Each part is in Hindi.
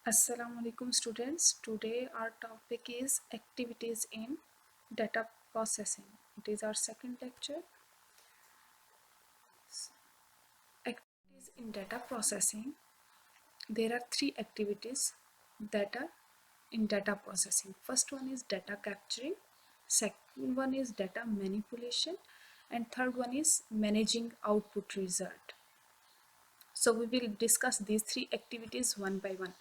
Assalamualaikum students. Today our topic is activities in data processing. It is our second lecture. Activities in data processing. There are three activities that are in data processing. First one is data capturing, second one is data manipulation, and third one is managing output result. So we will discuss these three activities one by one.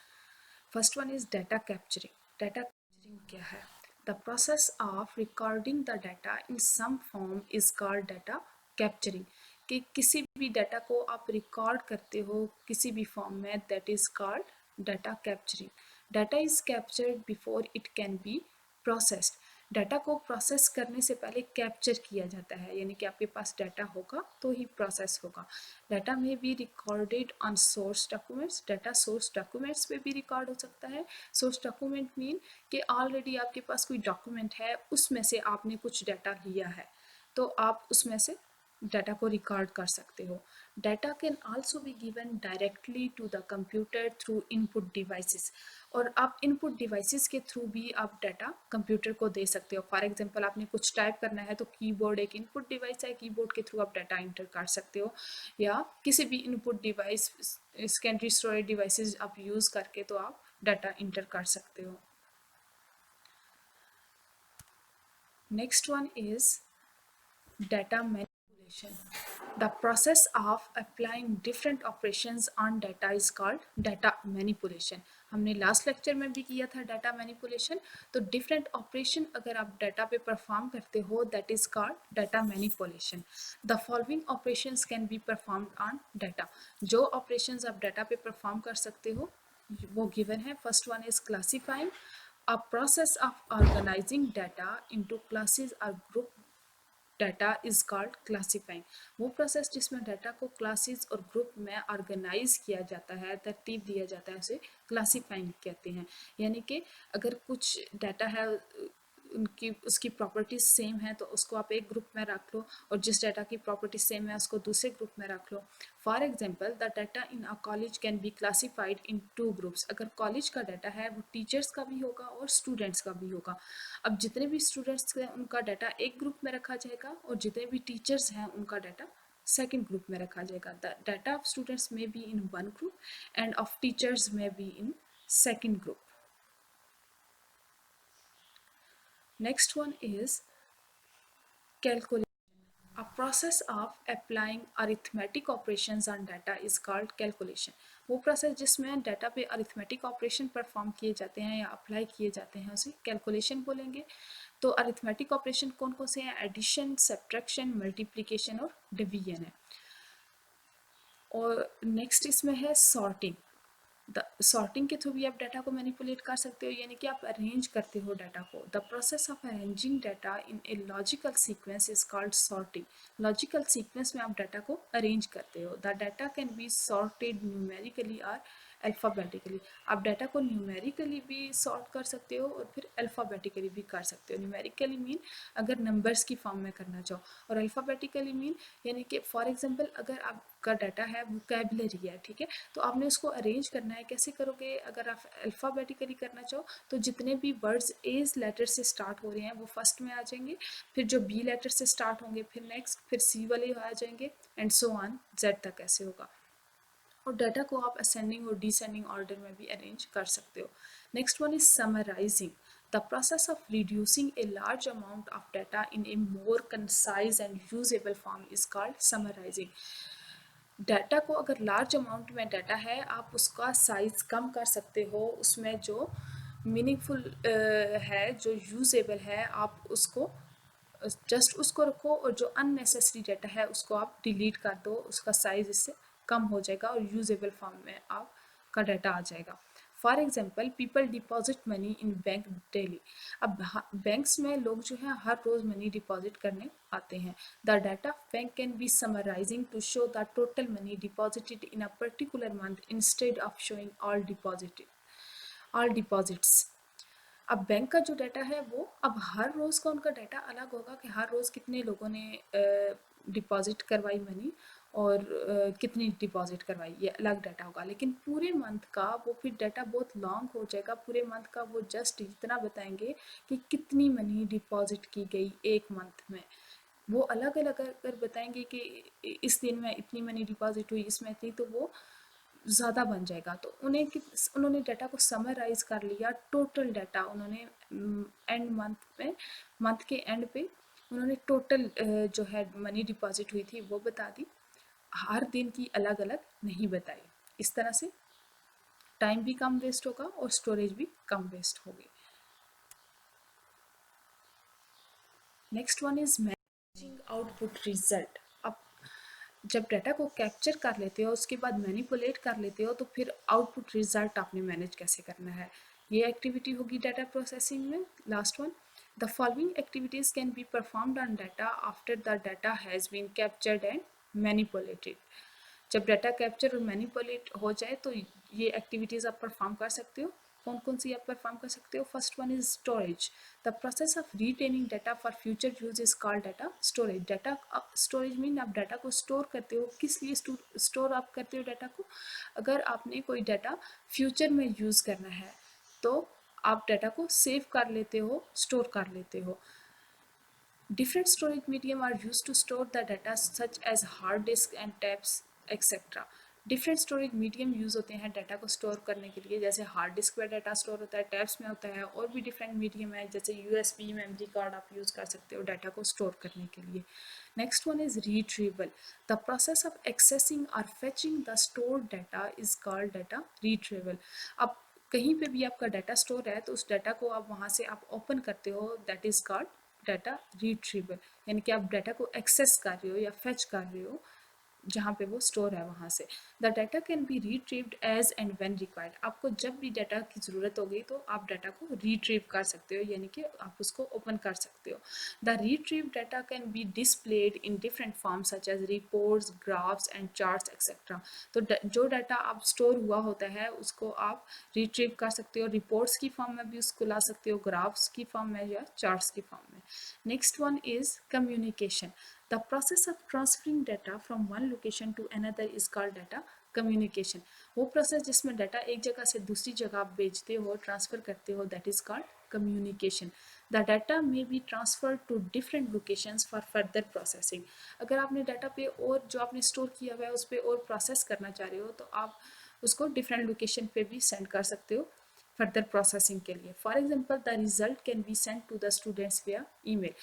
First one is data capturing. Data capturing क्या है? The process of recording the data in some form is called data capturing. कि किसी भी डाटा को आप रिकॉर्ड करते हो किसी भी फॉर्म में, that is called data capturing. Data is captured before it can be processed. Data को प्रोसेस करने से पहले कैप्चर किया जाता है, यानी कि आपके पास डाटा होगा तो ही प्रोसेस होगा. डाटा में be recorded on source documents. Data source documents पे भी रिकॉर्ड हो सकता है. सोर्स डॉक्यूमेंट मीन कि ऑलरेडी आपके पास कोई डॉक्यूमेंट है, उसमें से आपने कुछ डाटा लिया है तो आप उसमें से डाटा को रिकॉर्ड कर सकते हो. Data can also be given directly to the computer through input devices. और आप इनपुट डिवाइसेस के थ्रू भी आप डाटा कंप्यूटर को दे सकते हो. फॉर एग्जांपल आपने कुछ टाइप करना है तो कीबोर्ड एक इनपुट डिवाइस है, कीबोर्ड के थ्रू आप डाटा इंटर कर सकते हो, या किसी भी input device secondary storage devices आप यूज़ करके तो आप डाटा इंटर कर सकते हो. Next one is data manipulation. The process of applying different operations on data is called data manipulation. हमने लास्ट लेक्चर में भी किया था डाटा मैनिपुलेशन. तो डिफरेंट ऑपरेशन अगर आप डाटा पे परफॉर्म करते हो, that is called data manipulation. The following operations can be performed on data. जो ऑपरेशंस आप डाटा पे परफॉर्म कर सकते हो वो गिवन है. First one is classifying. A process of organizing data into classes और group data is called classifying. वो प्रोसेस जिसमें डाटा को क्लासेस और ग्रुप में ऑर्गेनाइज किया जाता है, तरतीब दिया जाता है, उसे क्लासीफाइंग कहते हैं. यानी कि अगर कुछ डाटा है उनकी उसकी प्रॉपर्टीज सेम है तो उसको आप एक ग्रुप में रख लो, और जिस डाटा की प्रॉपर्टीज सेम है उसको दूसरे ग्रुप में रख लो. For example the data in a college can be classified into groups. अगर कॉलेज का डाटा है वो टीचर्स का भी होगा और स्टूडेंट्स का भी होगा. अब जितने भी स्टूडेंट्स हैं उनका डाटा एक ग्रुप में रखा जाएगा और जितने भी टीचर्स हैं उनका डाटा सेकेंड ग्रुप में रखा जाएगा. द डाटा ऑफ स्टूडेंट्स में be in one group and of teachers में be in second group. Next one is calculation. A process of applying arithmetic operations on data is called calculation. वो प्रोसेस जिसमें डाटा पे अरिथमेटिक ऑपरेशन परफॉर्म किए जाते हैं या अप्लाई किए जाते हैं उसे कैलकुलेशन बोलेंगे. तो अरिथमेटिक ऑपरेशन कौन कौन से हैं? एडिशन, सब्ट्रैक्शन, मल्टीप्लिकेशन और डिवीजन है. और नेक्स्ट इसमें है सॉर्टिंग. सॉर्टिंग के थ्रू भी आप डाटा को मैनिपुलेट कर सकते हो, यानी कि आप अरेंज करते हो डाटा को. The process of arranging data in a logical sequence is called sorting. Logical sequence में आप डाटा को अरेंज करते हो. The data can be sorted numerically और अल्फ़ाबेटिकली. आप डाटा को न्यूमेरिकली भी सॉर्ट कर सकते हो और फिर अल्फ़ाबेटिकली भी कर सकते हो. न्यूमेरिकली मीन अगर नंबर्स की फॉर्म में करना चाहो, और अल्फ़ाबेटिकली मीन यानी कि फॉर एग्जांपल अगर आपका डाटा है वोकैबुलरी है, ठीक है, तो आपने उसको अरेंज करना है. कैसे करोगे? अगर आप अल्फ़ाबेटिकली करना चाहो तो जितने भी वर्ड्स ए लेटर से स्टार्ट हो रहे हैं वो फर्स्ट में आ जाएंगे, फिर जो बी लेटर से स्टार्ट होंगे फिर नेक्स्ट, फिर सी वाले आ जाएंगे एंड सो ऑन जेड तक ऐसे होगा. और डाटा को आप असेंडिंग और डिसेंडिंग ऑर्डर में भी अरेंज कर सकते हो. Next one is summarising. The process of reducing a large amount of data in a more concise and usable form is called summarising. Data को अगर लार्ज अमाउंट में डाटा है आप उसका साइज कम कर सकते हो, उसमें जो मीनिंगफुल है, जो यूजेबल है, आप उसको जस्ट उसको रखो, और जो अननेसेसरी डाटा है उसको आप डिलीट कर दो. उसका साइज इससे कम हो जाएगा और यूजेबल फॉर्म में आपका डाटा आ जाएगा. For example people deposit money in bank daily. अब बैंक्स में लोग जो है हर रोज़ मनी डिपॉजिट करने आते हैं. The data bank can be summarising to show the total money deposited in a particular month instead of showing all deposits. अब बैंक का जो डाटा है वो अब हर रोज़ का उनका डाटा अलग होगा कि हर रोज़ कितने लोगों ने डिपॉजिट करवाई मनी, और कितनी डिपॉजिट करवाई, ये अलग डाटा होगा। लेकिन पूरे मंथ का वो फिर डाटा बहुत लॉन्ग हो जाएगा। पूरे मंथ का वो जस्ट इतना बताएंगे कि कितनी मनी डिपॉजिट की गई एक मंथ में। वो अलग अलग अगर बताएंगे कि इस दिन में इतनी मनी डिपॉजिट हुई, इसमें इतनी, तो वो ज़्यादा बन जाएगा। तो उन्होंने डाटा को समराइज़ कर लिया, टोटल डाटा उन्होंने एंड मंथ में, मंथ के एंड पे उन्होंने टोटल जो है मनी डिपॉजिट हुई थी वो बता दी, हर दिन की अलग अलग नहीं बताई। इस तरह से टाइम भी कम वेस्ट होगा और स्टोरेज भी कम वेस्ट होगी। Next one is managing output result. अब जब डाटा को कैप्चर कर लेते हो, उसके बाद मैनिपुलेट कर लेते हो, तो फिर आउटपुट रिजल्ट आपने मैनेज कैसे करना है, ये एक्टिविटी होगी डाटा प्रोसेसिंग में। Last one, the following activities can be performed on data after the data has been captured and manipulated. जब डाटा कैप्चर और मैनिपुलेट हो जाए तो ये एक्टिविटीज़ आप परफॉर्म कर सकते हो। कौन कौन सी आप परफॉर्म कर सकते हो? First one is storage. The process of retaining data for future use is called data storage. Data storage mean आप डाटा को स्टोर करते हो। किस लिए स्टोर आप करते हो डाटा को? अगर आपने कोई डाटा फ्यूचर में यूज़ करना है तो आप डाटा को सेव कर लेते हो, स्टोर कर लेते हो। Different storage medium are used to store the data such as hard disk and tabs etc. Different storage medium use होते हैं डाटा को स्टोर करने के लिए। जैसे हार्ड डिस्क पर डाटा स्टोर होता है, टैब्स में होता है, और भी डिफरेंट मीडियम है जैसे यूएसबी मेमोरी कार्ड आप यूज़ कर सकते हो डाटा को स्टोर करने के लिए। Next one is retrieval. The process of accessing और fetching the stored data is called data retrieval. अब कहीं पे भी आपका डाटा स्टोर है तो उस डाटा को आप वहाँ से आप ओपन करते हो, that is called data retrieval. यानी कि आप डाटा को एक्सेस कर रहे हो या फेच कर रहे हो जहाँ पे वो स्टोर है वहाँ से। The data can be retrieved as and when required. आपको जब भी डाटा की ज़रूरत होगी तो आप डाटा को रिट्रीव कर सकते हो, यानी कि आप उसको ओपन कर सकते हो। The retrieve data can be displayed in different form such as reports, graphs and charts etcetera. तो जो डाटा आप स्टोर हुआ होता है उसको आप रिट्रीव कर सकते हो, रिपोर्ट्स की फॉर्म में भी उसको ला सकते हो, ग्राफ्स की फॉर्म में या चार्ट्स की फॉर्म में। Next one is communication. The process of transferring data from one location to another is called data communication. वो प्रोसेस जिसमें डाटा एक जगह से दूसरी जगह आप भेजते हो, ट्रांसफ़र करते हो, that is called communication. The data may be transfer to different locations for further processing. अगर आपने डाटा पे और जो आपने स्टोर किया हुआ है उस पर और प्रोसेस करना चाह रहे हो तो आप उसको डिफरेंट लोकेशन पे भी सेंड कर सकते हो फर्दर प्रोसेसिंग के लिए। For example, the result can be send to the students via email.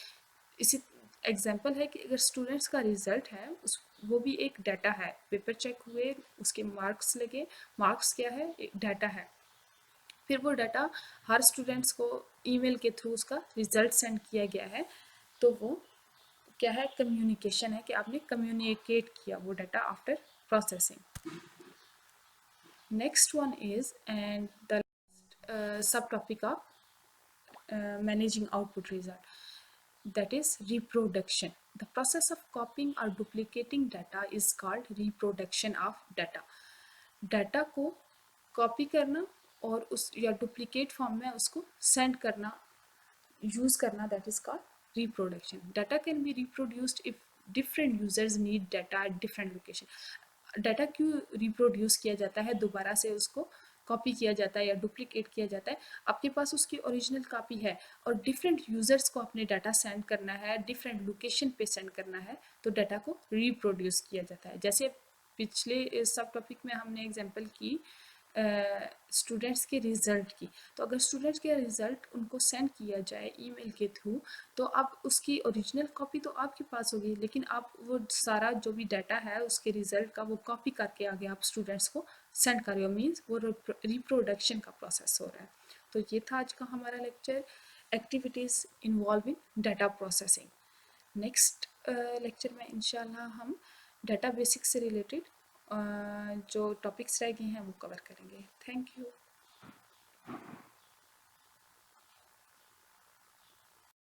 इसी एग्जाम्पल है कि अगर स्टूडेंट्स का रिजल्ट है उस वो भी एक डाटा है, पेपर चेक हुए, उसके मार्क्स लगे, मार्क्स क्या है, एक डाटा है। फिर वो डाटा हर स्टूडेंट्स को ईमेल के थ्रू उसका रिजल्ट सेंड किया गया है, तो वो क्या है, कम्युनिकेशन है कि आपने कम्युनिकेट किया वो data after processing. Next one is and the sub topic of managing output result, that is reproduction. The process of copying or duplicating data is called reproduction of data. Data को कॉपी करना और उस या डुप्लीकेट फॉर्म में उसको सेंड करना, यूज़ करना, that is called reproduction. Data can B reproduced if different users need data at different location. Data क्यों रिप्रोड्यूस किया जाता है, दोबारा से उसको कॉपी किया जाता है या डुप्लीकेट किया जाता है? आपके पास उसकी ओरिजिनल कॉपी है और डिफरेंट यूजर्स को अपने डाटा सेंड करना है, डिफरेंट लोकेशन पे सेंड करना है, तो डाटा को रिप्रोड्यूस किया जाता है। जैसे पिछले सब टॉपिक में हमने एग्जांपल की स्टूडेंट्स के रिज़ल्ट की, तो अगर स्टूडेंट्स के रिज़ल्ट उनको सेंड किया जाए ईमेल के थ्रू तो अब उसकी ओरिजिनल कॉपी तो आपके पास होगी, लेकिन आप वो सारा जो भी डाटा है उसके रिज़ल्ट का वो कॉपी करके आगे आप स्टूडेंट्स को सेंड कर रहे हो, मीन्स वो रिप्रोडक्शन का प्रोसेस हो रहा है। तो ये था आज का हमारा lecture, activities involving data processing. Next lecture में इंशाल्लाह हम डाटा बेसिक्स से रिलेटेड जो टॉपिक्स रह गए हैं वो कवर करेंगे। Thank you.